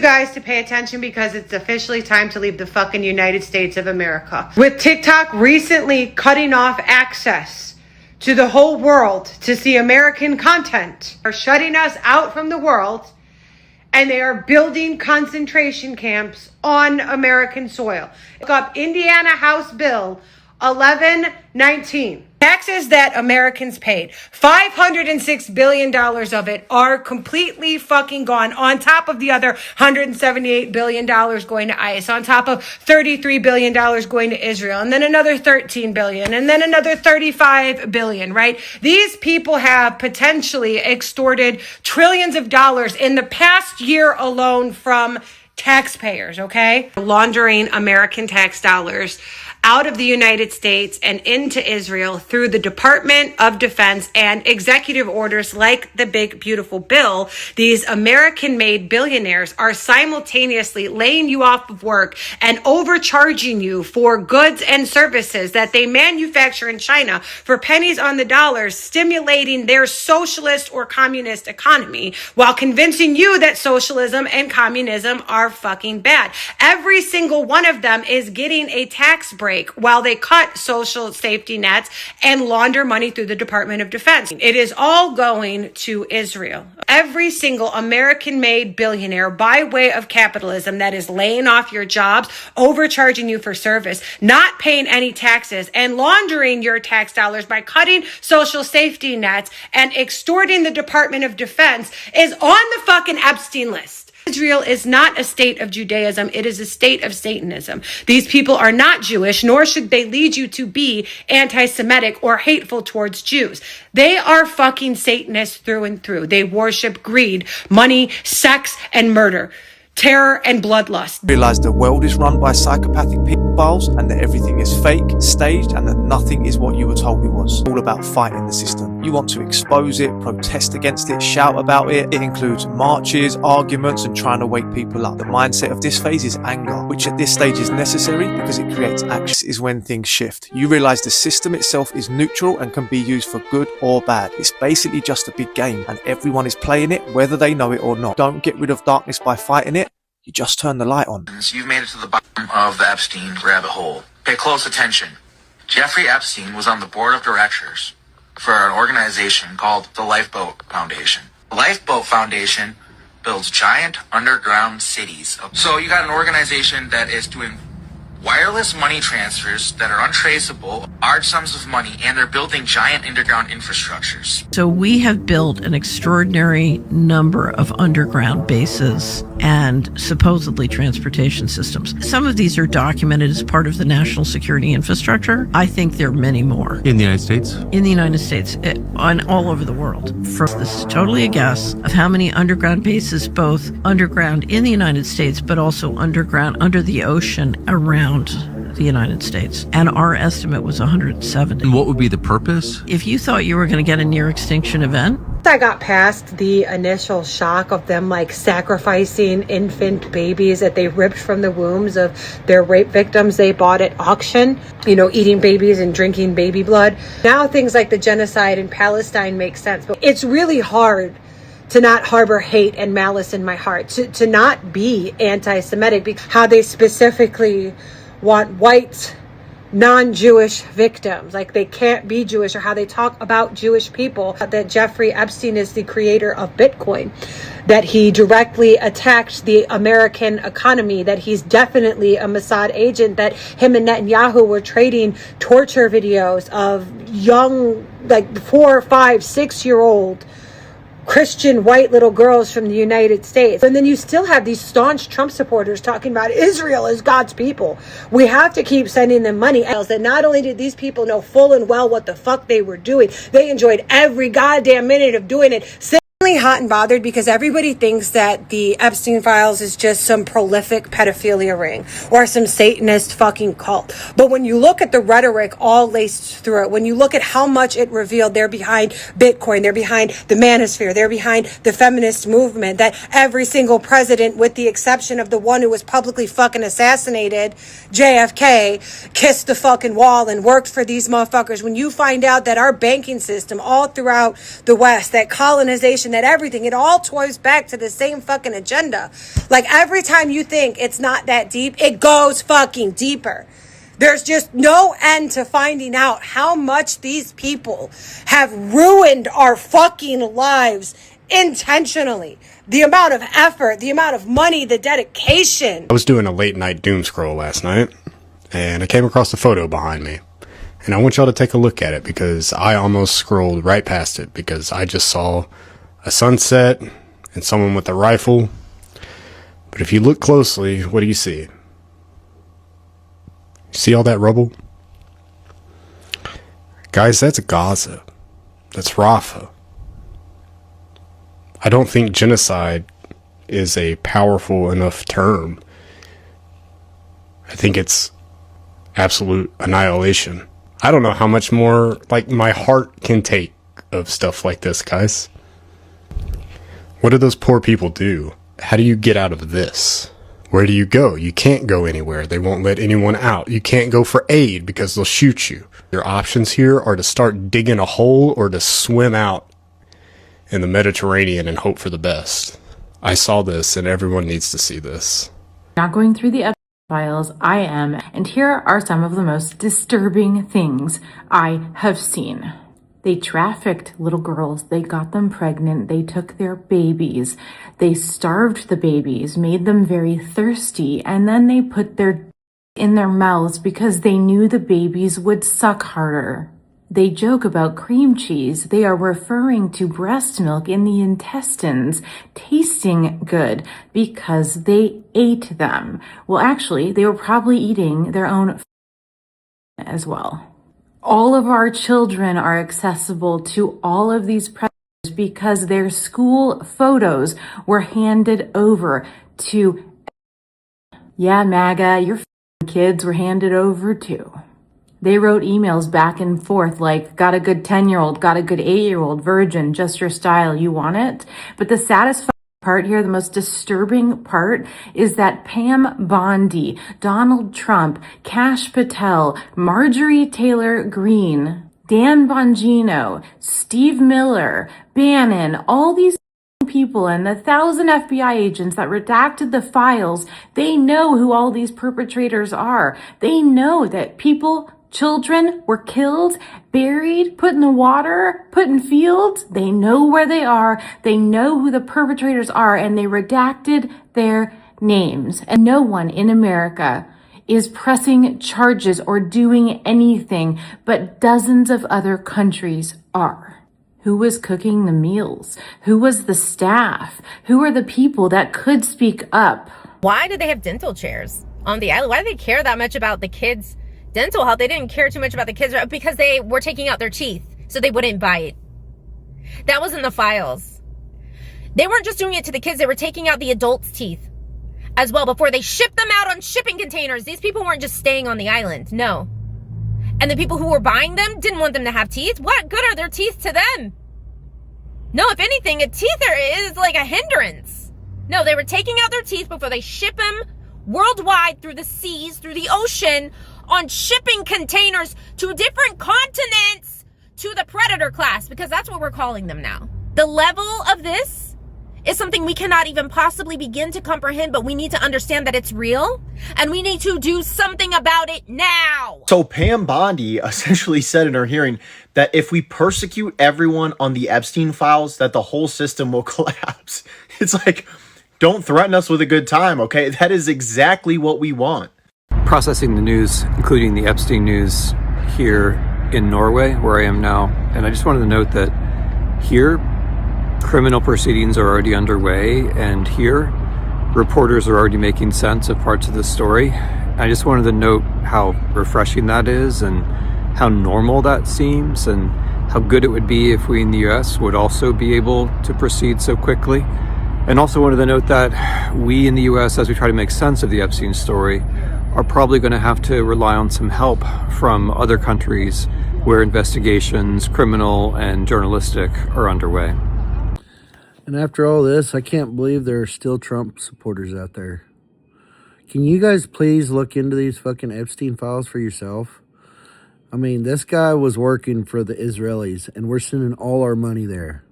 guys to pay attention because it's officially time to leave the fucking United States of America. With TikTok recently cutting off access to the whole world to see American content, are shutting us out from the world, and they are building concentration camps on American soil. Look up Indiana House Bill 1119. Taxes that Americans paid, $506 billion of it are completely fucking gone, on top of the other $178 billion going to ICE, on top of $33 billion going to Israel, and then another $13 billion, and then another $35 billion, right? These people have potentially extorted trillions of dollars in the past year alone from taxpayers, okay? Laundering American tax dollars out of the United States and into Israel through the Department of Defense and executive orders like the big, beautiful bill. These American-made billionaires are simultaneously laying you off of work and overcharging you for goods and services that they manufacture in China for pennies on the dollar, stimulating their socialist or communist economy while convincing you that socialism and communism are fucking bad. Every single one of them is getting a tax break while they cut social safety nets and launder money through the Department of Defense. It is all going to Israel. Every single American-made billionaire, by way of capitalism, that is laying off your jobs, overcharging you for service, not paying any taxes, and laundering your tax dollars by cutting social safety nets and extorting the Department of Defense, is on the fucking Epstein list. Israel is not a state of Judaism. It is a state of Satanism. These people are not Jewish, nor should they lead you to be anti-Semitic or hateful towards Jews. They are fucking Satanists through and through. They worship greed, money, sex, and murder, terror, and bloodlust. Realize the world is run by psychopathic pedophiles and that everything is fake, staged, and that nothing is what you were told it was. It's all about fighting the system. You want to expose it, protest against it, shout about it. It includes marches, arguments, and trying to wake people up. The mindset of this phase is anger, which at this stage is necessary because it creates action. This is when things shift. You realize the system itself is neutral and can be used for good or bad. It's basically just a big game, and everyone is playing it, whether they know it or not. Don't get rid of darkness by fighting it. You just turn the light on. You've made it to the bottom of the Epstein rabbit hole. Pay close attention. Jeffrey Epstein was on the board of directors for an organization called the Lifeboat Foundation. The Lifeboat Foundation builds giant underground cities. So you got an organization that is doing wireless money transfers that are untraceable, large sums of money, and they're building giant underground infrastructures. So we have built an extraordinary number of underground bases and supposedly transportation systems. Some of these are documented as part of the national security infrastructure. I think there are many more. In the United States? In the United States, and all over the world. This is totally a guess of how many underground bases, both underground in the United States, but also underground under the ocean around the United States. And our estimate was 170. And what would be the purpose? If you thought you were going to get a near extinction event, I got past the initial shock of them like sacrificing infant babies that they ripped from the wombs of their rape victims they bought at auction, eating babies and drinking baby blood. Now things like the genocide in Palestine make sense, but it's really hard to not harbor hate and malice in my heart, to not be anti-Semitic, because how they specifically want white non-Jewish victims, like they can't be Jewish, or how they talk about Jewish people, that Jeffrey Epstein is the creator of Bitcoin, that he directly attacked the American economy, that he's definitely a Mossad agent, that him and Netanyahu were trading torture videos of young, like 4, 5, 6-year-old Christian white little girls from the United States. And then you still have these staunch Trump supporters talking about Israel as God's people. We have to keep sending them money. That not only did these people know full and well what the fuck they were doing, they enjoyed every goddamn minute of doing it. Hot and bothered because everybody thinks that the Epstein files is just some prolific pedophilia ring or some Satanist fucking cult. But when you look at the rhetoric all laced through it, when you look at how much it revealed, they're behind Bitcoin, they're behind the manosphere, they're behind the feminist movement, that every single president, with the exception of the one who was publicly fucking assassinated, JFK, kissed the fucking wall and worked for these motherfuckers. When you find out that our banking system all throughout the West, that colonization, that everything, it all toys back to the same fucking agenda. Like, every time you think it's not that deep, it goes fucking deeper. There's just no end to finding out how much these people have ruined our fucking lives intentionally. The amount of effort, the amount of money, the dedication. I was doing a late night doom scroll last night, and I came across a photo behind me. And I want y'all to take a look at it, because I almost scrolled right past it, because I just saw a sunset and someone with a rifle. But if you look closely, what do you see? See all that rubble? Guys, that's Gaza. That's Rafah. I don't think genocide is a powerful enough term. I think it's absolute annihilation. I don't know how much more, like, my heart can take of stuff like this, guys. What do those poor people do? How do you get out of this? Where do you go? You can't go anywhere. They won't let anyone out. You can't go for aid because they'll shoot you. Your options here are to start digging a hole or to swim out in the Mediterranean and hope for the best. I saw this, and everyone needs to see this. Not going through the files, I am, and here are some of the most disturbing things I have seen. They trafficked little girls, they got them pregnant, they took their babies, they starved the babies, made them very thirsty, and then they put their in their mouths because they knew the babies would suck harder. They joke about cream cheese. They are referring to breast milk in the intestines tasting good because they ate them. Well, actually, they were probably eating their own as well. All of our children are accessible to all of these predators because their school photos were handed over to, yeah, MAGA, your kids were handed over too. They wrote emails back and forth like, got a good 10-year-old, got a good 8-year-old, virgin, just your style, you want it? But the saddest part here, the most disturbing part, is that Pam Bondi, Donald Trump, Kash Patel, Marjorie Taylor Greene, Dan Bongino, Steve Miller, Bannon, all these people and the 1,000 FBI agents that redacted the files, they know who all these perpetrators are. They know that children were killed, buried, put in the water, put in fields. They know where they are. They know who the perpetrators are, and they redacted their names. And no one in America is pressing charges or doing anything, but dozens of other countries are. Who was cooking the meals? Who was the staff? Who are the people that could speak up? Why did they have dental chairs on the island? Why do they care that much about the kids' dental health? They didn't care too much about the kids because they were taking out their teeth so they wouldn't bite. That was in the files. They weren't just doing it to the kids. They were taking out the adults' teeth as well before they shipped them out on shipping containers. These people weren't just staying on the island. No. And the people who were buying them didn't want them to have teeth. What good are their teeth to them? No, if anything, a teeth is like a hindrance. No, they were taking out their teeth before they ship them worldwide through the seas, through the ocean, on shipping containers to different continents to the predator class, because that's what we're calling them now. The level of this is something we cannot even possibly begin to comprehend, but we need to understand that it's real and we need to do something about it now. So Pam Bondi essentially said in her hearing that if we persecute everyone on the Epstein files, that the whole system will collapse. It's like, don't threaten us with a good time, okay? That is exactly what we want. Processing the news, including the Epstein news here in Norway, where I am now. And I just wanted to note that here, criminal proceedings are already underway, and here, reporters are already making sense of parts of the story. I just wanted to note how refreshing that is and how normal that seems and how good it would be if we in the US would also be able to proceed so quickly. And also wanted to note that we in the US, as we try to make sense of the Epstein story, are probably going to have to rely on some help from other countries where investigations, criminal and journalistic, are underway. And after all this, I can't believe there are still Trump supporters out there. Can you guys please look into these fucking Epstein files for yourself? I mean, this guy was working for the Israelis, and we're sending all our money there.